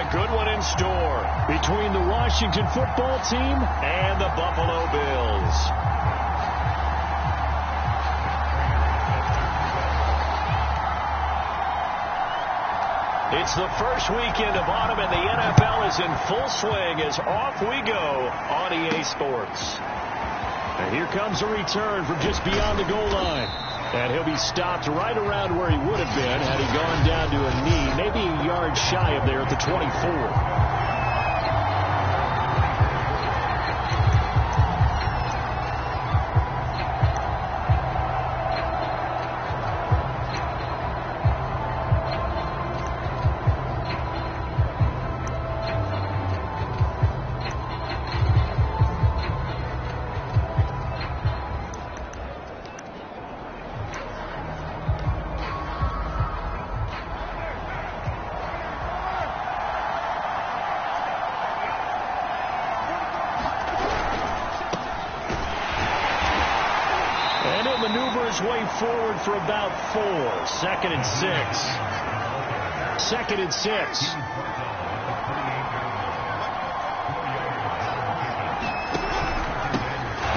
got a good one in store between the Washington football team and the Buffalo Bills. It's the first weekend of autumn, and the NFL is in full swing as off we go on EA Sports. And here comes a return from just beyond the goal line. And he'll be stopped right around where he would have been had he gone down to a knee, maybe a yard shy of there at the 24. Way forward for about 4. 2nd and 6. 2nd and 6.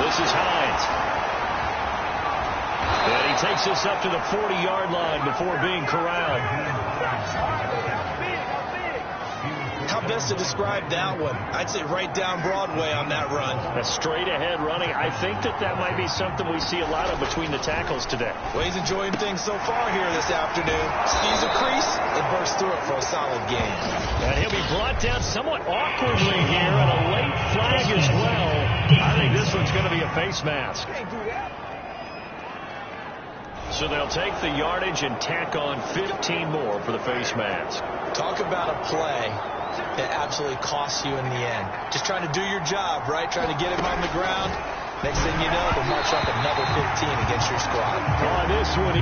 This is Hines. And he takes this up to the 40-yard line before being corralled. How best to describe that one? I'd say right down Broadway on that run. A straight-ahead running. I think that might be something we see a lot of between the tackles today. Well, he's enjoying things so far here this afternoon. Sees a crease and bursts through it for a solid gain. And he'll be brought down somewhat awkwardly here, and a late flag as well. I think this one's going to be a face mask. So they'll take the yardage and tack on 15 more for the face mask. Talk about a play that absolutely costs you in the end. Just trying to do your job, right? Trying to get him on the ground. Next thing you know, they'll march up another 15 against your squad. On this one,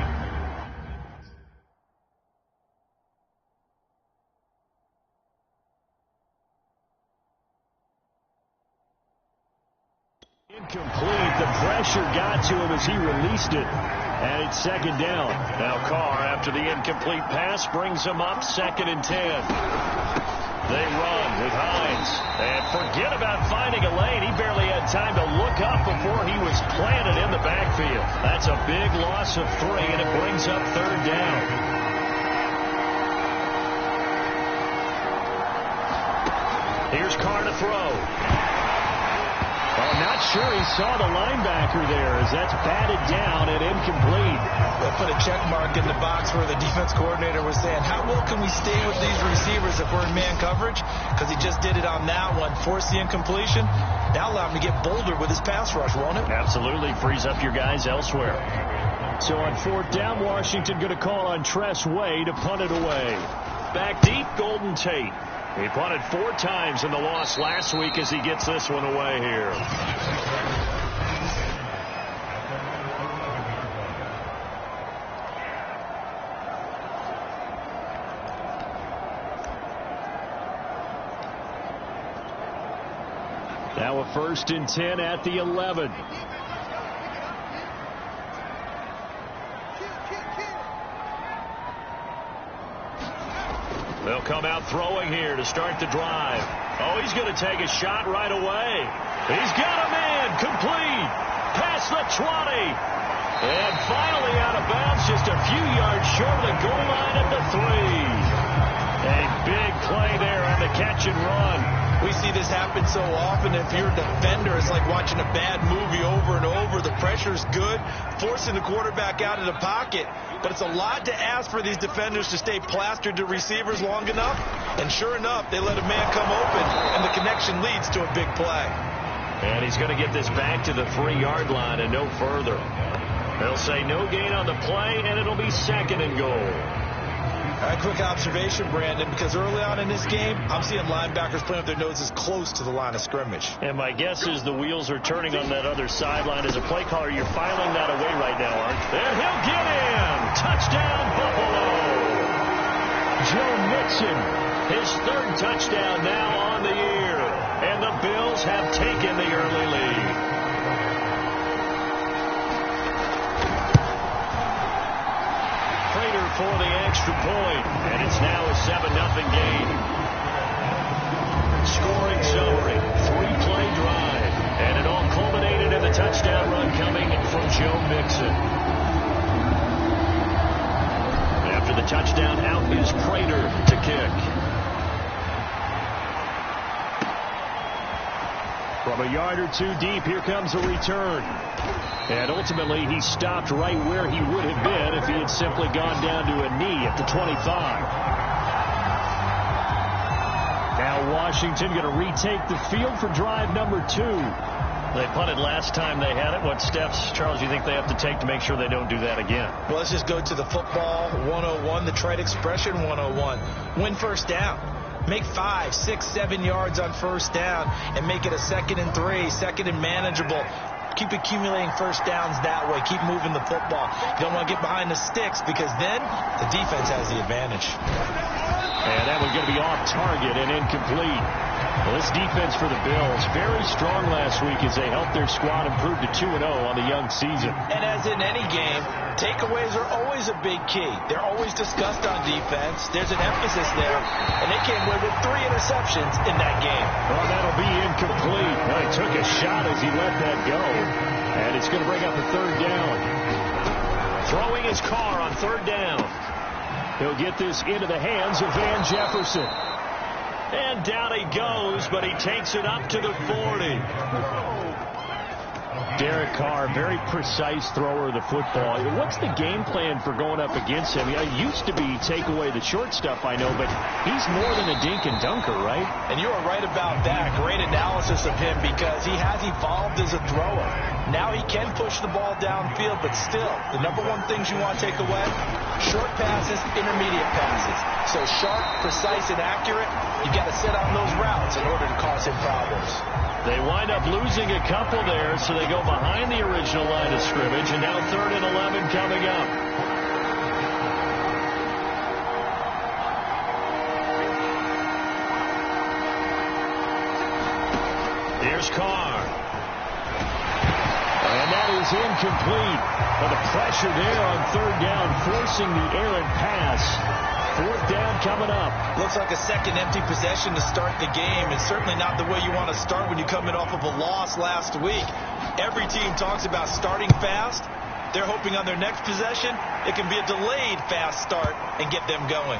incomplete. The pressure got to him as he released it. And it's 2nd down. Now Carr, after the incomplete pass, brings him up 2nd and 10. They run with Hines. And forget about finding a lane. He barely had time to look up before he was planted in the backfield. That's a big loss of 3, and it brings up 3rd down. Here's Carr to throw. Well, not sure he saw the linebacker there as that's batted down and incomplete. They'll put a check mark in the box where the defense coordinator was saying, how well can we stay with these receivers if we're in man coverage? Because he just did it on that one, forced the incompletion. Now allow him to get bolder with his pass rush, won't it? Absolutely. Frees up your guys elsewhere. So on 4th down, Washington going to call on Tress Way to punt it away. Back deep, Golden Tate. He punted 4 times in the loss last week as he gets this one away here. Now a 1st and 10 at the 11. They'll come out throwing here to start the drive. Oh, he's going to take a shot right away. He's got him in. Complete. Past the 20. And finally out of bounds, just a few yards short of the goal line at the 3. A big play there on the catch and run. We see this happen so often. If you're a defender, it's like watching a bad movie over and over. The pressure's good, forcing the quarterback out of the pocket. But it's a lot to ask for these defenders to stay plastered to receivers long enough. And sure enough, they let a man come open, and the connection leads to a big play. And he's going to get this back to the 3-yard line and no further. They'll say no gain on the play, and it'll be 2nd and goal. All right, quick observation, Brandon, because early on in this game, I'm seeing linebackers playing with their noses close to the line of scrimmage. And my guess is the wheels are turning on that other sideline. As a play caller, you're filing that away right now, Art. And he'll get in! Touchdown, Buffalo! Joe Mixon, his 3rd touchdown now on the year. And the Bills have taken the early lead. For the extra point, and it's now a 7-0 game. Joe Mixon. After the touchdown, out is Prater to kick. From a yard or two deep, here comes a return. And ultimately, he stopped right where he would have been if he had simply gone down to a knee at the 25. Now Washington going to retake the field for drive number 2. They punted last time they had it. What steps, Charles, do you think they have to take to make sure they don't do that again? Well, let's just go to the football 101, the trade expression 101. Win first down. Make 5, 6, 7 yards on first down and make it a 2nd and 3, 2nd and manageable. Keep accumulating first downs that way. Keep moving the football. You don't want to get behind the sticks because then the defense has the advantage. And that was going to be off target and incomplete. Well, this defense for the Bills, very strong last week as they helped their squad improve to 2-0 on the young season. And as in any game, takeaways are always a big key. They're always discussed on defense. There's an emphasis there, and they came away with 3 interceptions in that game. Well, that'll be incomplete. Well, he took a shot as he let that go, and it's going to bring up a 3rd down. Throwing his car on 3rd down. He'll get this into the hands of Van Jefferson. And down he goes, but he takes it up to the 40. Derek Carr, very precise thrower of the football. What's the game plan for going up against him? It used to be take away the short stuff, I know, but he's more than a dink and dunker, right? And you are right about that. Great analysis of him because he has evolved as a thrower. Now he can push the ball downfield, but still, the number one things you want to take away, short passes, intermediate passes. So sharp, precise, and accurate, you got to sit on those routes in order to cause him problems. They wind up losing a couple there, so they go behind the original line of scrimmage, and now 3rd and 11 coming up. Here's Carr. And that is incomplete. But the pressure there on 3rd down, forcing the errant pass. 4th down coming up. Looks like a second empty possession to start the game, and certainly not the way you want to start when you're coming off of a loss last week. Every team talks about starting fast. They're hoping on their next possession it can be a delayed fast start and get them going.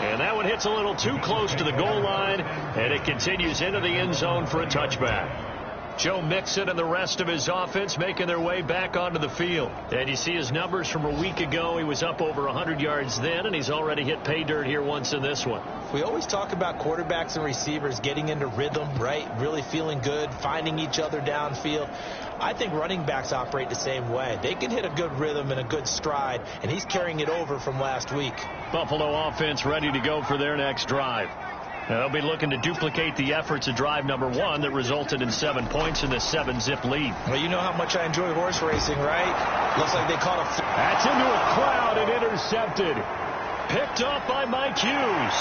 And that one hits a little too close to the goal line, and it continues into the end zone for a touchback. Joe Mixon and the rest of his offense making their way back onto the field. And you see his numbers from a week ago. He was up over 100 yards then, and he's already hit pay dirt here once in this one. We always talk about quarterbacks and receivers getting into rhythm, right? Really feeling good, finding each other downfield. I think running backs operate the same way. They can hit a good rhythm and a good stride, and he's carrying it over from last week. Buffalo offense ready to go for their next drive. They'll be looking to duplicate the efforts of drive number 1 that resulted in 7 points in the 7-zip lead. Well, you know how much I enjoy horse racing, right? Looks like they caught a... That's into a crowd and intercepted. Picked off by Mike Hughes.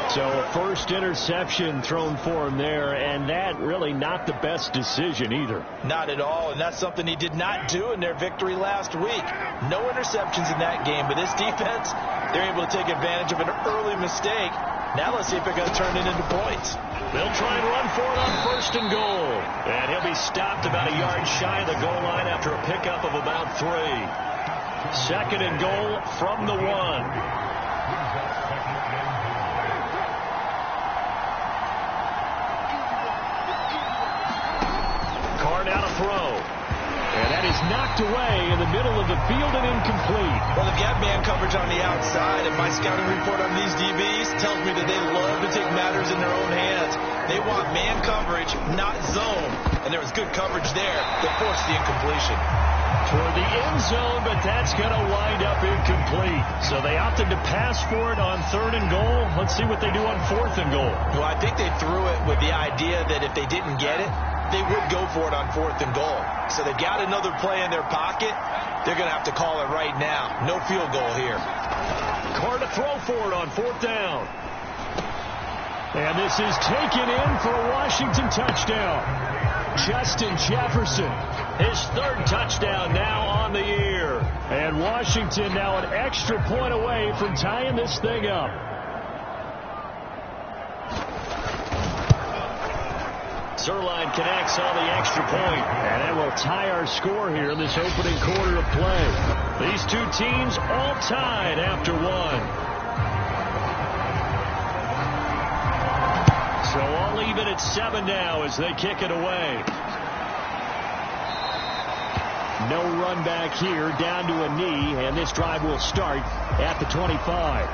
So a first interception thrown for him there, and that really not the best decision either. Not at all, and that's something he did not do in their victory last week. No interceptions in that game, but this defense, they're able to take advantage of an early mistake. Now let's see if they're going to turn it into points. They'll try and run for it on 1st and goal. And he'll be stopped about a yard shy of the goal line after a pickup of about 3. 2nd and goal from the 1. Now to throw. And that is knocked away in the middle of the field and incomplete. Well, they've got man coverage on the outside, and my scouting report on these DBs tells me that they love to take matters in their own hands. They want man coverage, not zone. And there was good coverage there that forced the incompletion. Toward the end zone, but that's going to wind up incomplete. So they opted to pass for it on 3rd and goal. Let's see what they do on 4th and goal. Well, I think they threw it with the idea that if they didn't get it, they would go for it on 4th and goal. So they've got another play in their pocket. They're going to have to call it right now. No field goal here. Carr to throw for it on 4th down. And this is taken in for a Washington touchdown. Justin Jefferson, his 3rd touchdown now on the year. And Washington now an extra point away from tying this thing up. Zuerlein connects on the extra point. And that will tie our score here in this opening quarter of play. These two teams all tied after one. So all even at 7 now as they kick it away. No run back here, down to a knee, and this drive will start at the 25.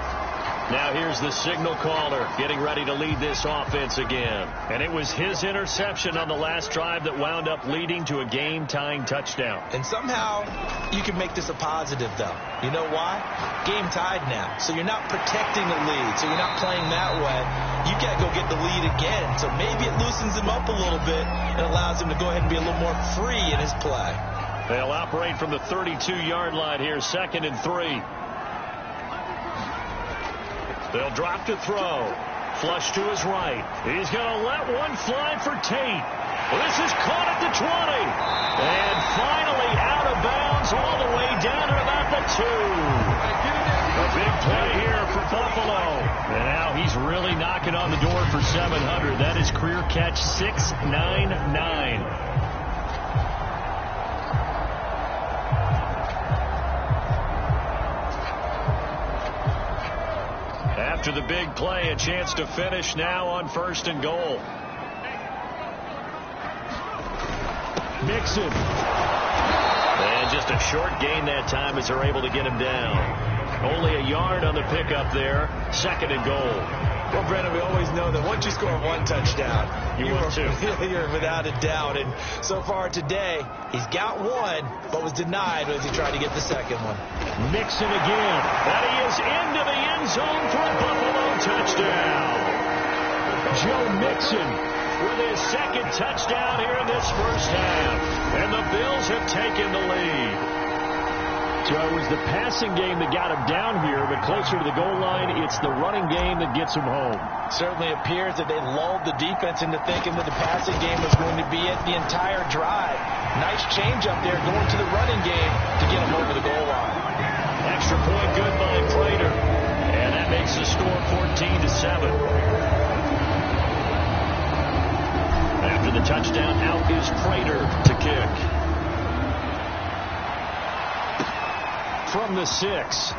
Now here's the signal caller getting ready to lead this offense again. And it was his interception on the last drive that wound up leading to a game-tying touchdown. And somehow you can make this a positive, though. You know why? Game tied now. So you're not protecting the lead. So you're not playing that way. You got to go get the lead again. So maybe it loosens him up a little bit and allows him to go ahead and be a little more free in his play. They'll operate from the 32-yard line here, 2nd and 3. They'll drop to throw. Flush to his right. He's going to let one fly for Tate. This is caught at the 20. And finally out of bounds all the way down to about the 2. A big play here for Buffalo. And now he's really knocking on the door for 700. That is career catch 699. After the big play, a chance to finish now on 1st and goal. Mixon. And just a short gain that time as they're able to get him down. Only a yard on the pickup there. 2nd and goal. Well, Brennan, we always know that once you score one touchdown, you're without a doubt. And so far today, he's got one, but was denied as he tried to get the second one. Mixon again. And he is into the end zone for a Buffalo touchdown. Joe Mixon with his 2nd touchdown here in this first half. And the Bills have taken the lead. So it was the passing game that got him down here, but closer to the goal line, it's the running game that gets him home. Certainly appears that they lulled the defense into thinking that the passing game was going to be it the entire drive. Nice change up there going to the running game to get him over the goal line. Extra point good by Prater. And that makes the score 14-7. After the touchdown, out is Prater to kick. From the 6.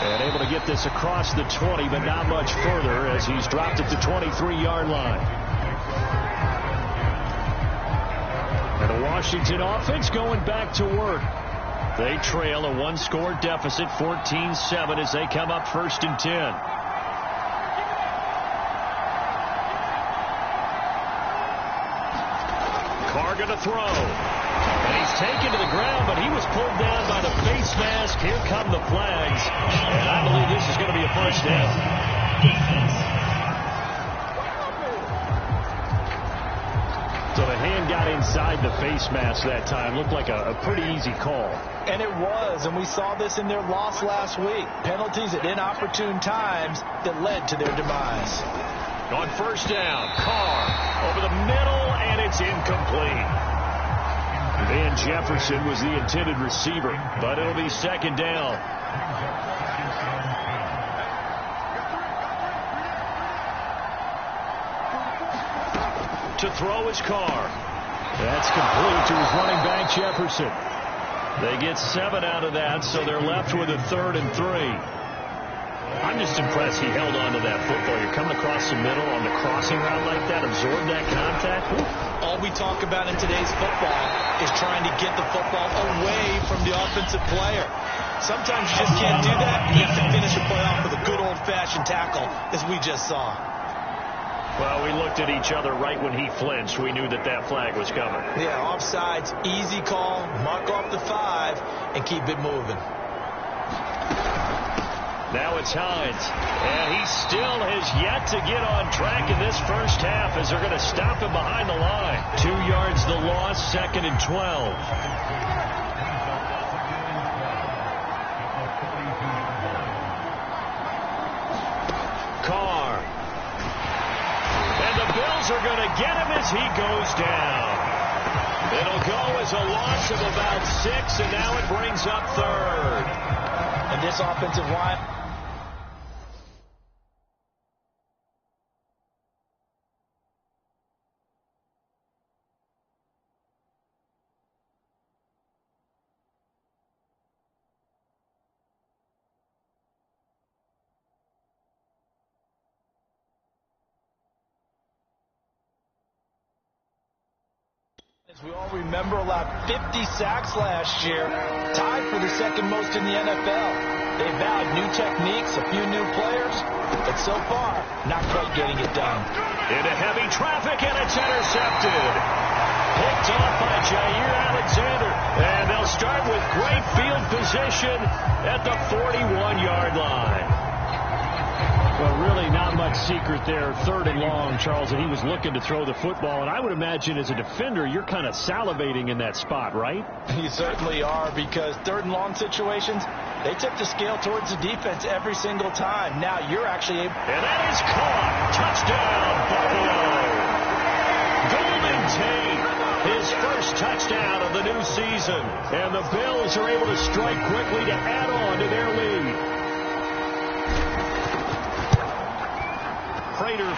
And able to get this across the 20, but not much further as he's dropped at the 23-yard line. And the Washington offense going back to work. They trail a one-score deficit, 14-7, as they come up 1st and 10. Carr going to throw. And he's taken to the ground, but he was pulled down by the face mask. Here come the flags. And I believe this is going to be a first down. So the hand got inside the face mask that time. Looked like a pretty easy call. And it was, and we saw this in their loss last week. Penalties at inopportune times that led to their demise. On 1st down, Carr over the middle, and it's incomplete. Van Jefferson was the intended receiver, but it'll be 2nd down. To throw his Carr. That's complete to his running back, Jefferson. They get 7 out of that, so they're left with a 3rd and 3. I'm just impressed he held on to that football. You're coming across the middle on the crossing route like that, absorb that contact. All we talk about in today's football is trying to get the football away from the offensive player. Sometimes you just can't do that. You have to finish a play off with a good old-fashioned tackle, as we just saw. Well, we looked at each other right when he flinched. We knew that that flag was coming. Yeah, offsides, easy call, mark off the 5, and keep it moving. Now it's Hines, and he still has yet to get on track in this first half as they're going to stop him behind the line. 2 yards the loss, 2nd and 12. Carr. And the Bills are going to get him as he goes down. It'll go as a loss of about 6, and now it brings up 3rd. And this offensive line As we all remember, allowed 50 sacks last year, tied for the second most in the NFL. They vowed new techniques, a few new players, but so far, not quite getting it done. Into heavy traffic, and it's intercepted. Picked off by Jair Alexander, and they'll start with great field position at the 41-yard line. Well, really not much secret there. 3rd and long, Charles, and he was looking to throw the football. And I would imagine as a defender, you're kind of salivating in that spot, right? You certainly are, because 3rd and long situations, they tip the scale towards the defense every single time. Now you're actually able... And that is caught. Touchdown, Buffalo. Golden Tate, his first touchdown of the new season. And the Bills are able to strike quickly to add on to their lead. Prater.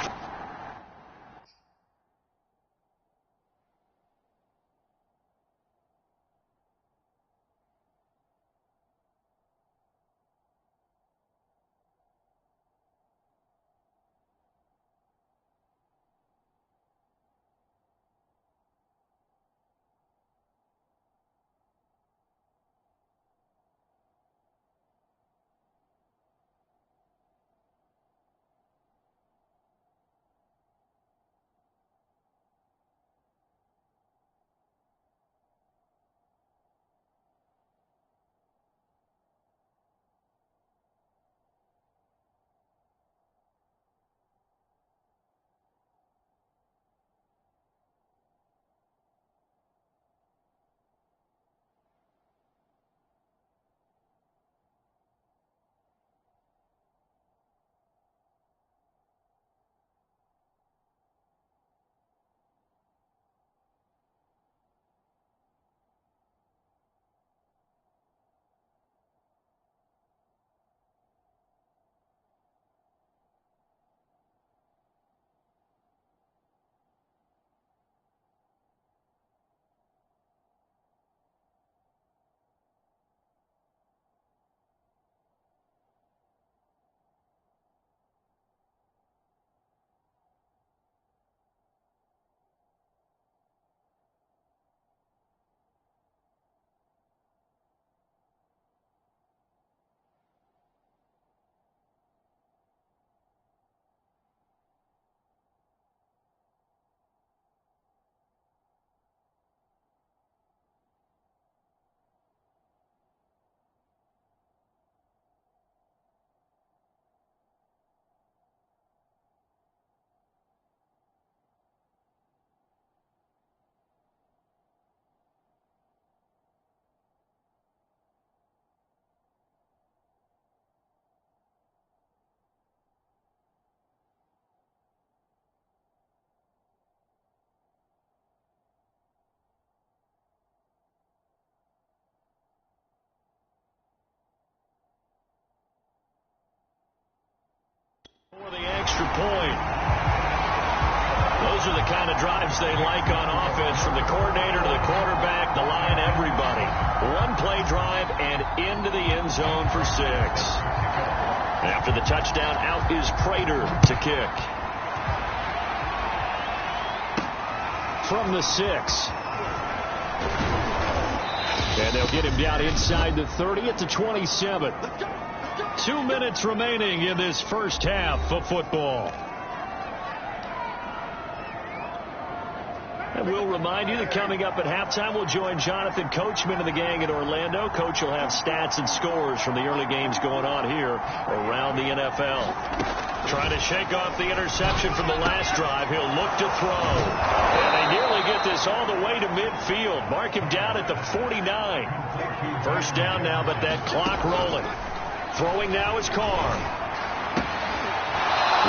For the extra point. Those are the kind of drives they like on offense, from the coordinator to the quarterback, the line, everybody. One-play drive and into the end zone for 6. After the touchdown, out is Prater to kick. From the 6. And they'll get him down inside the 30 at the 27. 2 minutes remaining in this first half of football. And we'll remind you that coming up at halftime, we'll join Jonathan Coachman and the gang in Orlando. Coach will have stats and scores from the early games going on here around the NFL. Trying to shake off the interception from the last drive. He'll look to throw. And they nearly get this all the way to midfield. Mark him down at the 49. First down now, but that clock rolling. Throwing now is Carr.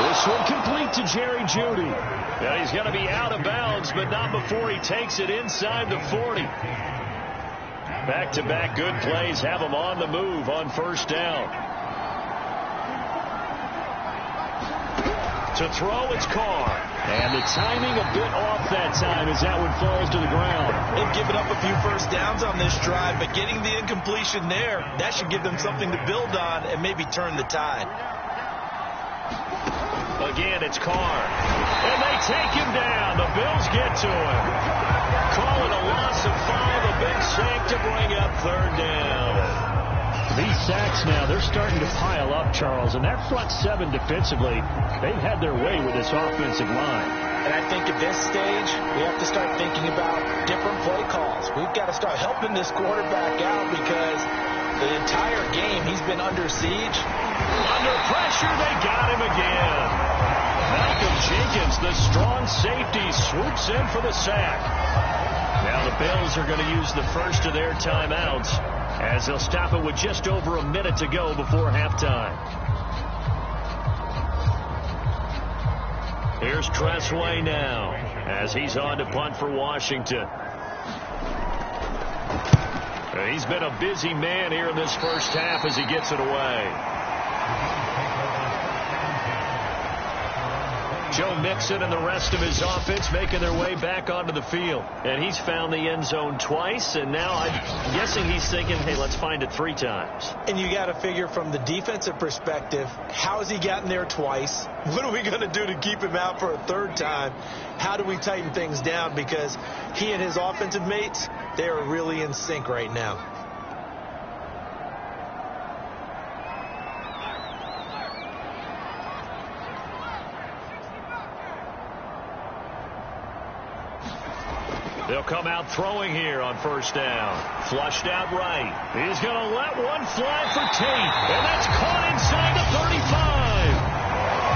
This one complete to Jerry Jeudy. Yeah, he's going to be out of bounds, but not before he takes it inside the 40. Back-to-back good plays have him on the move on first down. To throw, it's Carr. And the timing a bit off that time as that one falls to the ground. They've given up a few first downs on this drive, but getting the incompletion there, that should give them something to build on and maybe turn the tide. Again, it's Carr. And they take him down. The Bills get to him. call it a loss of 5, a big sack to bring up third down. These sacks now, they're starting to pile up, Charles, and that front seven defensively, they've had their way with this offensive line. And I think at this stage, we have to start thinking about different play calls. We've got to start helping this quarterback out because the entire game he's been under siege. Under pressure, they got him again. Malcolm Jenkins, the strong safety, swoops in for the sack. Now the Bills are going to use the first of their timeouts as they'll stop it with just over a minute to go before halftime. Here's Tressway now as he's on to punt for Washington. He's been a busy man here in this first half as he gets it away. Joe Mixon and the rest of his offense making their way back onto the field. And he's found the end zone twice, and now I'm guessing he's thinking, hey, let's find it 3 times. And you got to figure from the defensive perspective, how has he gotten there twice? What are we going to do to keep him out for a 3rd time? How do we tighten things down? Because he and his offensive mates, they are really in sync right now. They'll come out throwing here on first down. Flushed out right. He's going to let one fly for Tate. And that's caught inside the 35.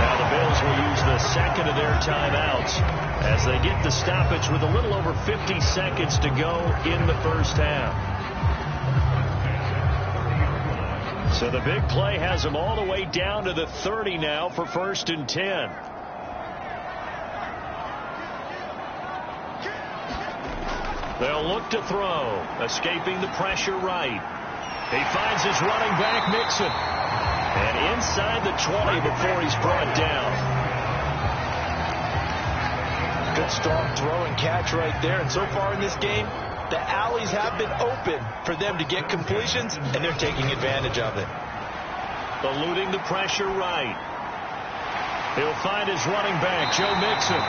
Now the Bills will use the second of their timeouts as they get the stoppage with a little over 50 seconds to go in the first half. So the big play has them all the way down to the 30 now for 1st and 10. They'll look to throw. Escaping the pressure right. He finds his running back, Mixon. And inside the 20 before he's brought down. Good strong throw and catch right there. And so far in this game, the alleys have been open for them to get completions, and they're taking advantage of it. Eluding the pressure right. He'll find his running back, Joe Mixon.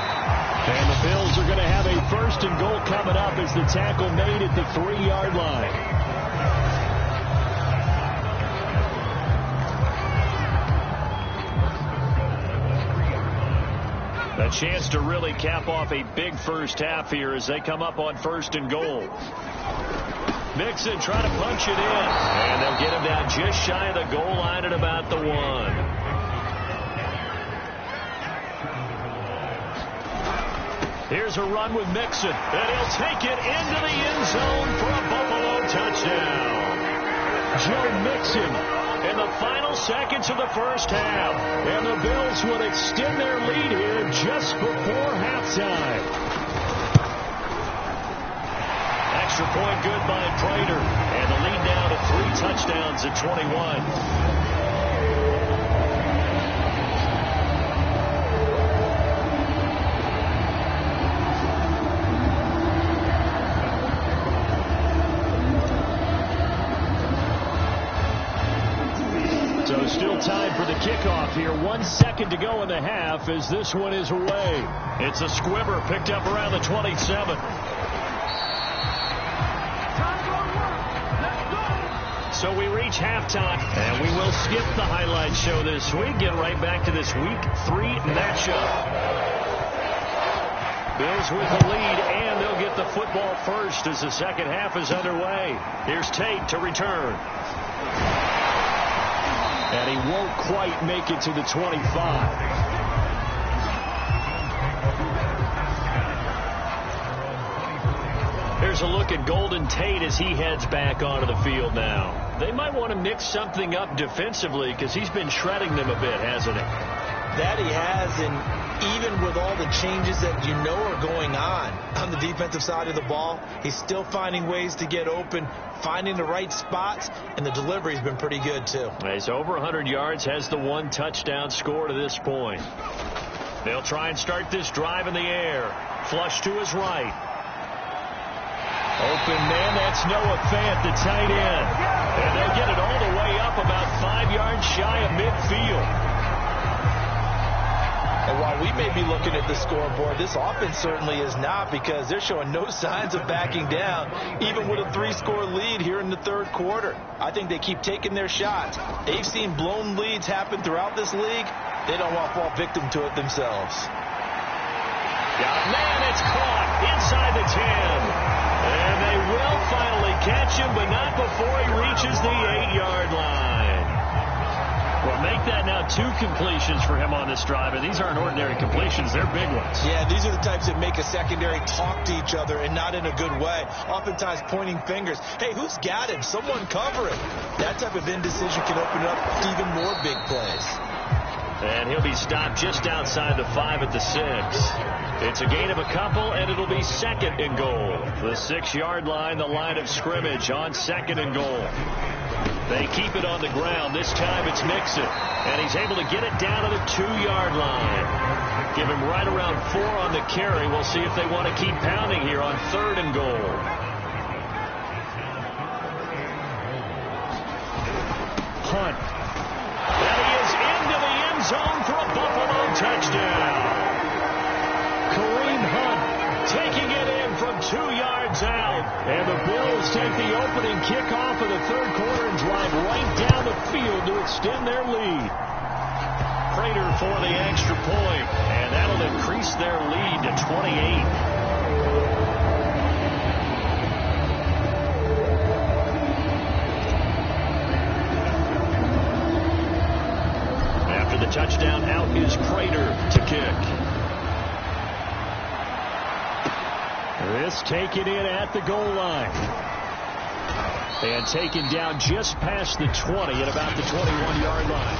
And the Bills are going to have a 1st and goal coming up as the tackle made at the 3-yard line. A chance to really cap off a big first half here as they come up on 1st and goal. Mixon trying to punch it in. And they'll get him down just shy of the goal line at about the 1. Here's a run with Mixon, and he'll take it into the end zone for a Buffalo touchdown. Joe Mixon in the final seconds of the first half, and the Bills will extend their lead here just before halftime. Extra point good by Prater, and the lead now to 3 touchdowns at 21. So still time for the kickoff here. 1 second to go in the half as this one is away. It's a squibber picked up around the 27. So we reach halftime, and we will skip the highlight show this week. Get right back to this Week 3 matchup. Bills with the lead, and they'll get the football first as the second half is underway. Here's Tate to return. And he won't quite make it to the 25. Here's a look at Golden Tate as he heads back onto the field now. They might want to mix something up defensively because he's been shredding them a bit, hasn't he? That he has, and even with all the changes that you know are going on the defensive side of the ball, he's still finding ways to get open, finding the right spots, and the delivery's been pretty good too. He's over 100 yards, has the 1 touchdown score to this point. They'll try and start this drive in the air. Flush to his right. Open man, that's Noah Fant, the tight end. And they'll get it all the way up about 5 yards shy of midfield. And while we may be looking at the scoreboard, this offense certainly is not, because they're showing no signs of backing down, even with a 3-score lead here in the third quarter. I think they keep taking their shots. They've seen blown leads happen throughout this league. They don't want to fall victim to it themselves. Yeah, man, it's caught inside the 10. And they will finally catch him, but not before he reaches the 8-yard line. Well, make that now 2 completions for him on this drive, and these aren't ordinary completions. They're big ones. Yeah, these are the types that make a secondary talk to each other, and not in a good way. Oftentimes pointing fingers. Hey, who's got him? Someone cover him. That type of indecision can open up to even more big plays. And he'll be stopped just outside the 5 at the 6. It's a gain of a couple, and it'll be 2nd and goal. The 6-yard line, the line of scrimmage on 2nd and goal. They keep it on the ground. This time it's Mixon. And he's able to get it down to the 2-yard line. Give him right around 4 on the carry. We'll see if they want to keep pounding here on 3rd and goal. Hunt. And he is into the end zone for a Buffalo touchdown. Kareem Hunt taking it in from 2 yards out. And the Bills take the opening kickoff of the third quarter and drive right down the field to extend their lead. Prater for the extra point, and that'll increase their lead to 28. After the touchdown, out is Prater to kick. This taken in at the goal line. And taken down just past the 20 at about the 21-yard line.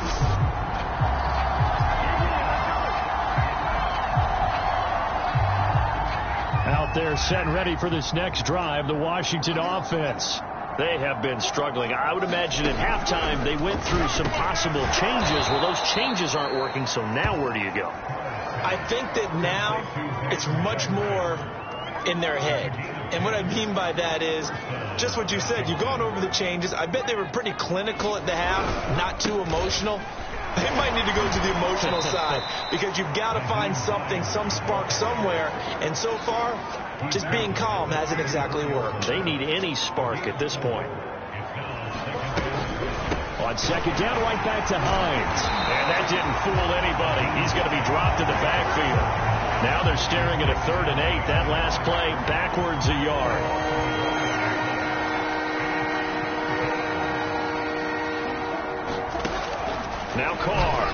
Out there set and ready for this next drive, the Washington offense. They have been struggling. I would imagine at halftime they went through some possible changes. Well, those changes aren't working, so now where do you go? I think that now it's much more in their head. And what I mean by that is just what you said. You've gone over the changes. I bet they were pretty clinical at the half, not too emotional. They might need to go to the emotional side, because you've got to find something, some spark somewhere. And so far, just being calm hasn't exactly worked. They need any spark at this point. On 2nd down, right back to Hines. And that didn't fool anybody. He's going to be dropped in the backfield. Now they're staring at a 3rd and 8. That last play backwards a yard. Now Carr.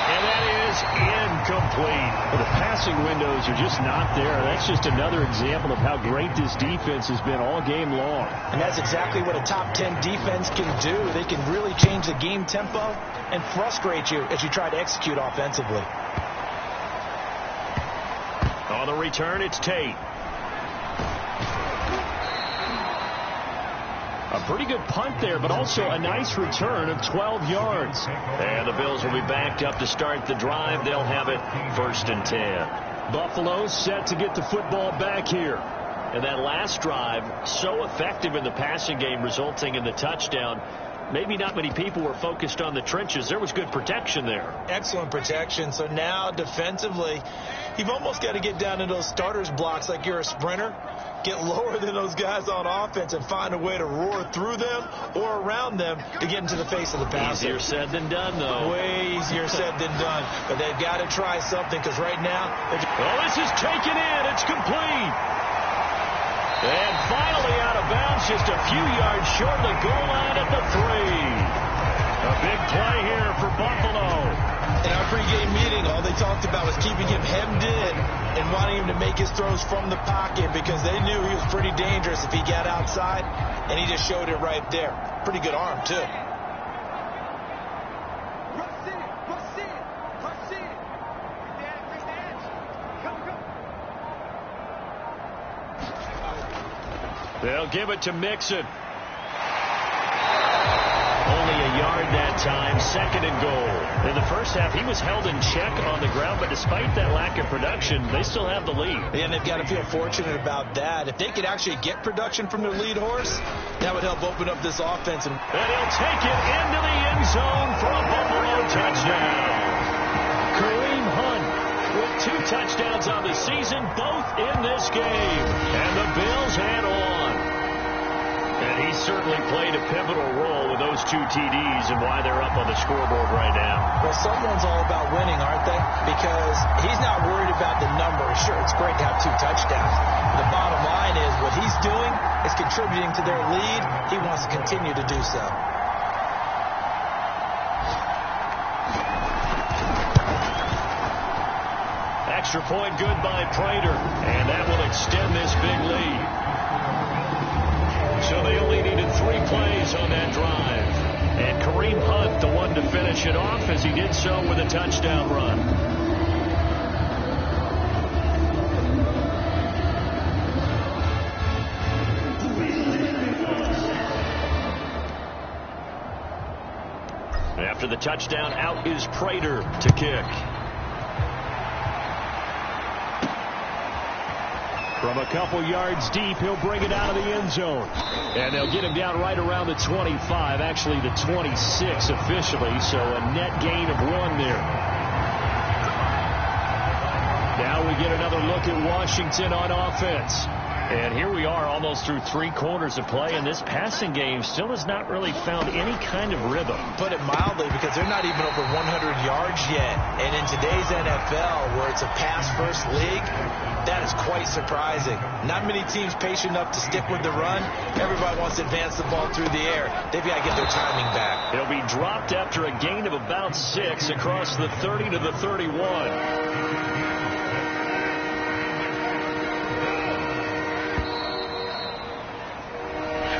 And that is incomplete. Well, the passing windows are just not there. That's just another example of how great this defense has been all game long. And that's exactly what a top 10 defense can do. They can really change the game tempo and frustrate you as you try to execute offensively. On the return, it's Tate. A pretty good punt there, but also a nice return of 12 yards. And the Bills will be backed up to start the drive. They'll have it 1st and 10. Buffalo set to get the football back here. And that last drive, so effective in the passing game, resulting in the touchdown. Maybe not many people were focused on the trenches. There was good protection there. Excellent protection. So now defensively, you've almost got to get down to those starters blocks like you're a sprinter. Get lower than those guys on offense and find a way to roar through them or around them to get into the face of the passer. Easier said than done, though. Way easier said than done. But they've got to try something, because right now... Well, this is taken in. It's complete. And finally out of bounds, just a few yards short of the goal line at the 3. A big play here for Buffalo. In our pregame meeting, all they talked about was keeping him hemmed in and wanting him to make his throws from the pocket, because they knew he was pretty dangerous if he got outside, and he just showed it right there. Pretty good arm, too. They'll give it to Mixon. Only a yard that time, 2nd and goal. In the first half, he was held in check on the ground, but despite that lack of production, they still have the lead. And they've got to feel fortunate about that. If they could actually get production from their lead horse, that would help open up this offense. And he'll take it into the end zone for a Buffalo touchdown. Kareem Hunt with 2 touchdowns on the season, both in this game. And the Bills head on. And he certainly played a pivotal role with those 2 TDs and why they're up on the scoreboard right now. Well, someone's all about winning, aren't they? Because he's not worried about the numbers. Sure, it's great to have 2 touchdowns. The bottom line is what he's doing is contributing to their lead. He wants to continue to do so. Extra point good by Prater, and that will extend this big lead. So they only needed 3 plays on that drive. And Kareem Hunt, the one to finish it off, as he did so with a touchdown run. After the touchdown, out is Prater to kick. From a couple yards deep, he'll bring it out of the end zone. And they'll get him down right around the 25, actually the 26 officially, so a net gain of 1 there. Now we get another look at Washington on offense. And here we are almost through 3 quarters of play, and this passing game still has not really found any kind of rhythm. Put it mildly, because they're not even over 100 yards yet. And in today's NFL, where it's a pass-first league, that is quite surprising. Not many teams patient enough to stick with the run. Everybody wants to advance the ball through the air. They've got to get their timing back. It'll be dropped after a gain of about 6 across the 30 to the 31.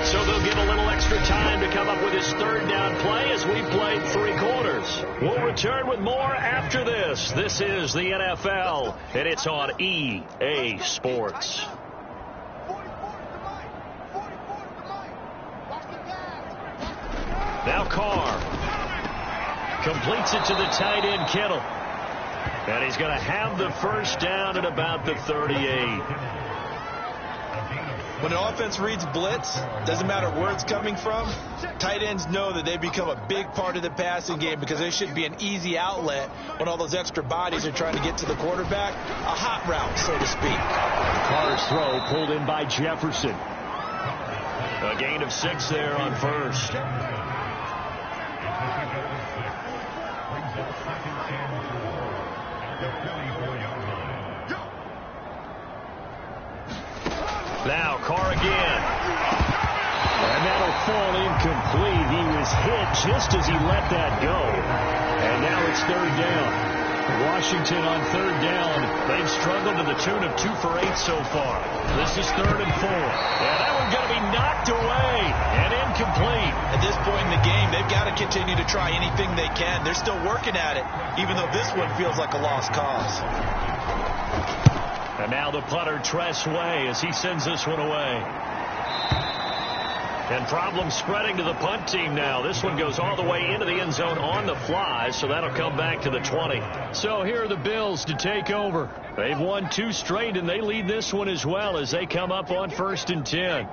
So they'll get a little extra time to come up with his 3rd down play as we've played 3 quarters. We'll return with more after this. This is the NFL, and it's on EA Sports. Now Carr completes it to the tight end, Kittle. And he's going to have the 1st down at about the 38. When an offense reads blitz, doesn't matter where it's coming from, tight ends know that they become a big part of the passing game because they should be an easy outlet when all those extra bodies are trying to get to the quarterback. A hot route, so to speak. Carr's throw pulled in by Jefferson. A gain of 6 there on 1st. Now Carr again. And that'll fall incomplete. He was hit just as he let that go. And now it's 3rd down. Washington on 3rd down. They've struggled to the tune of 2 for 8 so far. This is 3rd and 4. And that one's going to be knocked away and incomplete. At this point in the game, they've got to continue to try anything they can. They're still working at it, even though this one feels like a lost cause. And now the punter, Tress Way, as he sends this one away. And problems spreading to the punt team now. This one goes all the way into the end zone on the fly, so that'll come back to the 20. So here are the Bills to take over. They've won 2 straight, and they lead this one as well as they come up on 1st and 10.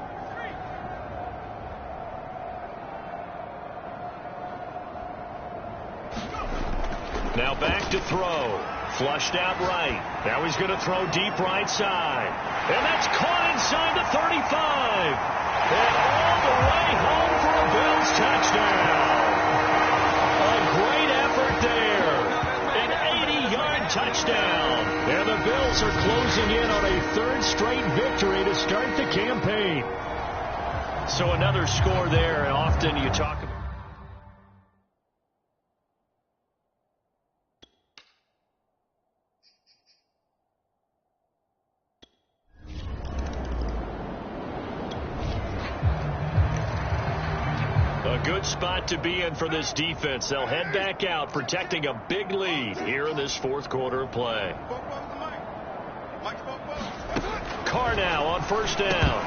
Now back to throw. Flushed out right. Now he's going to throw deep right side. And that's caught inside the 35. And all the way home for a Bills touchdown. A great effort there. An 80-yard touchdown. And the Bills are closing in on a 3rd straight victory to start the campaign. So another score there, and often you talk about good spot to be in for this defense. They'll head back out, protecting a big lead here in this 4th quarter of play. Carr now on 1st down.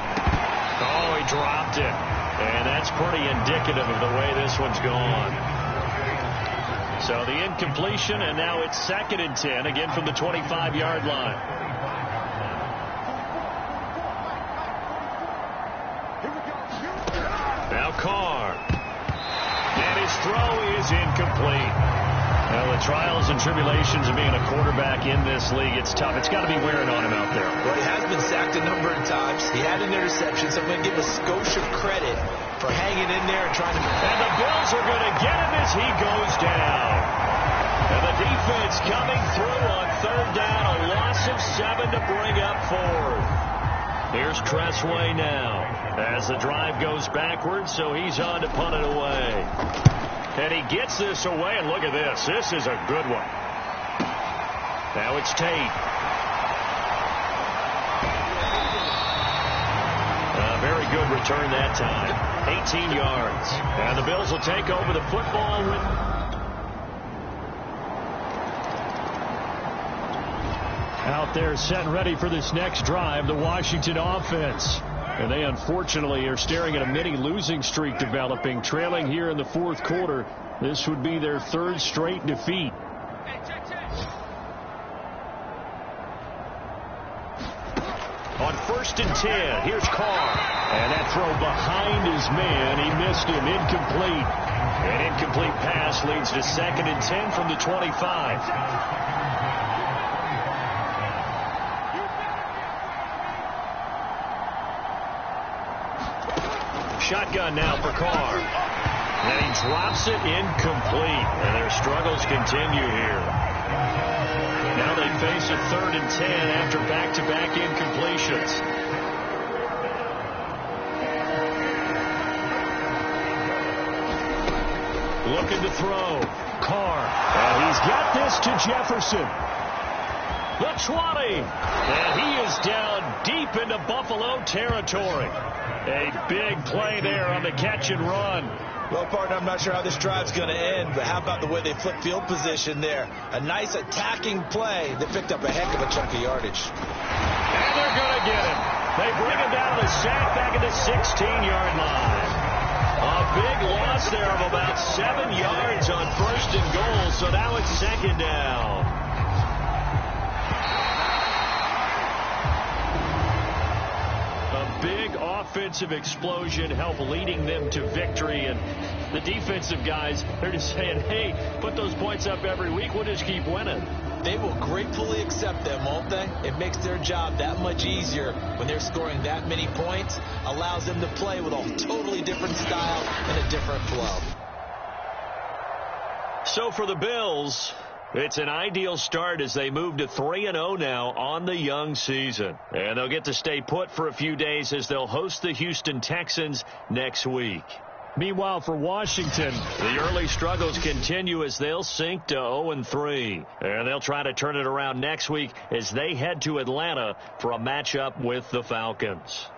Oh, he dropped it. And that's pretty indicative of the way this one's gone. So the incompletion, and now it's 2nd and 10, again from the 25-yard line. Now Carr. And his throw is incomplete. Well, the trials and tribulations of being a quarterback in this league, it's tough. It's got to be wearing on him out there. Well, he has been sacked a number of times. He had an interception, so I'm going to give a Scotia credit for hanging in there and trying to... And the Bills are going to get him as he goes down. And the defense coming through on third down. A loss of 7 to bring up fourth. Here's Cressway now as the drive goes backwards, so he's on to punt it away. And he gets this away, and look at this. This is a good one. Now it's Tate. A very good return that time. 18 yards. And the Bills will take over the football with... Out there set and ready for this next drive, the Washington offense. And they unfortunately are staring at a mini losing streak developing, trailing here in the fourth quarter. This would be their third straight defeat. On 1st and 10, here's Carr. And that throw behind his man. He missed him. Incomplete. An incomplete pass leads to 2nd and 10 from the 25. Shotgun now for Carr. And he drops it incomplete. And their struggles continue here. Now they face a 3rd and 10 after back-to-back incompletions. Looking to throw. Carr. And he's got this to Jefferson. The 20. And he is down deep into Buffalo territory. A big play there on the catch and run. Well, partner, I'm not sure how this drive's going to end, but how about the way they flip field position there? A nice attacking play that picked up a heck of a chunk of yardage. And they're going to get him. They bring him down the sack back at the 16-yard line. A big loss there of about 7 yards on 1st and goal, so now it's 2nd down. Big offensive explosion help leading them to victory, and the defensive guys, they're just saying, hey, put those points up every week, we'll just keep winning. They will gratefully accept them, won't they? It makes their job that much easier when they're scoring that many points, allows them to play with a totally different style and a different flow. So for the Bills, it's an ideal start as they move to 3-0 now on the young season. And they'll get to stay put for a few days as they'll host the Houston Texans next week. Meanwhile, for Washington, the early struggles continue as they'll sink to 0-3. And they'll try to turn it around next week as they head to Atlanta for a matchup with the Falcons.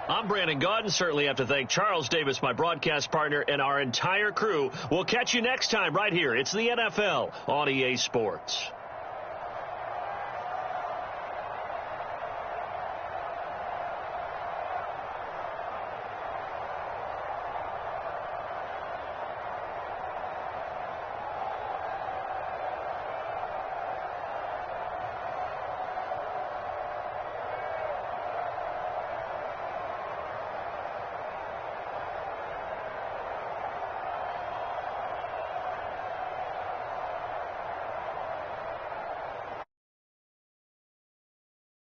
I'm Brandon Gaudin. Certainly have to thank Charles Davis, my broadcast partner, and our entire crew. We'll catch you next time right here. It's the NFL on EA Sports.